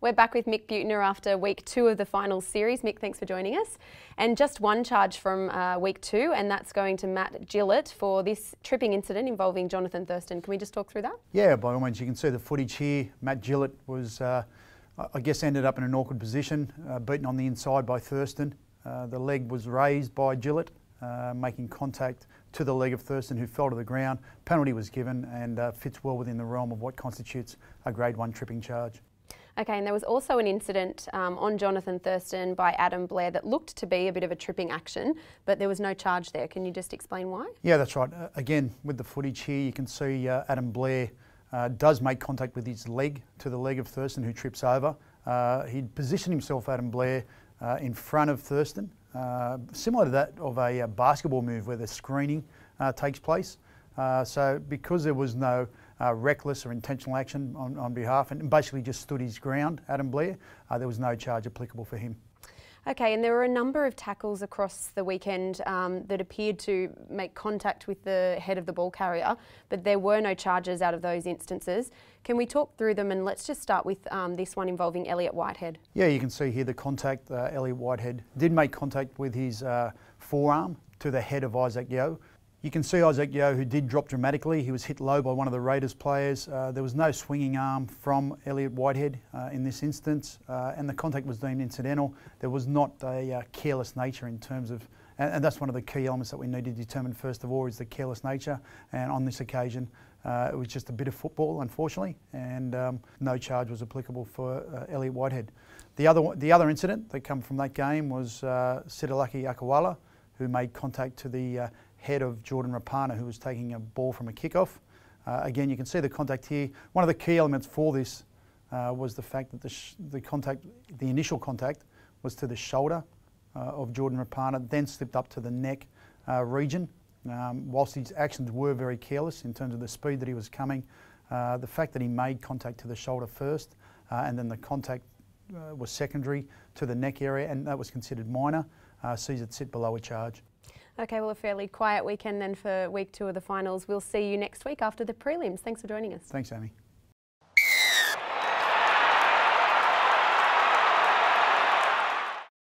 We're back with Mick Buettner after week 2 of the finals series. Mick, thanks for joining us. And just one charge from week 2, and that's going to Matt Gillett for this tripping incident involving Jonathan Thurston. Can we just talk through that? Yeah, by all means, you can see the footage here. Matt Gillett was, I guess, ended up in an awkward position, beaten on the inside by Thurston. The leg was raised by Gillett, making contact to the leg of Thurston, who fell to the ground. Penalty was given and fits well within the realm of what constitutes a Grade 1 tripping charge. Okay, and there was also an incident on Jonathan Thurston by Adam Blair that looked to be a bit of a tripping action, but there was no charge there. Can you just explain why? Yeah, that's right. Again, with the footage here, you can see Adam Blair does make contact with his leg to the leg of Thurston, who trips over. He'd positioned himself, Adam Blair, in front of Thurston, similar to that of a basketball move where the screening takes place. So because there was no reckless or intentional action on behalf, and basically just stood his ground, Adam Blair, there was no charge applicable for him. Okay, and there were a number of tackles across the weekend that appeared to make contact with the head of the ball carrier, but there were no charges out of those instances. Can we talk through them, and let's just start with this one involving Elliott Whitehead. Yeah, you can see here the contact. Elliott Whitehead did make contact with his forearm to the head of Isaac Yeo. You can see Isaac Yeo, who did drop dramatically. He was hit low by one of the Raiders players. There was no swinging arm from Elliott Whitehead in this instance, and the contact was deemed incidental. There was not a careless nature in terms of, and that's one of the key elements that we need to determine first of all, is the careless nature. And on this occasion, it was just a bit of football, unfortunately, and no charge was applicable for Elliott Whitehead. The other incident that came from that game was Sidalaki Akawala, who made contact to the head of Jordan Rapana, who was taking a ball from a kickoff. Again, you can see the contact here. One of the key elements for this was the fact that the initial contact was to the shoulder of Jordan Rapana, then slipped up to the neck region. Whilst his actions were very careless in terms of the speed that he was coming, the fact that he made contact to the shoulder first and then the contact was secondary to the neck area, and that was considered minor, sees it sit below a charge. Okay, well, a fairly quiet weekend then for week 2 of the finals. We'll see you next week after the prelims. Thanks for joining us. Thanks, Amie.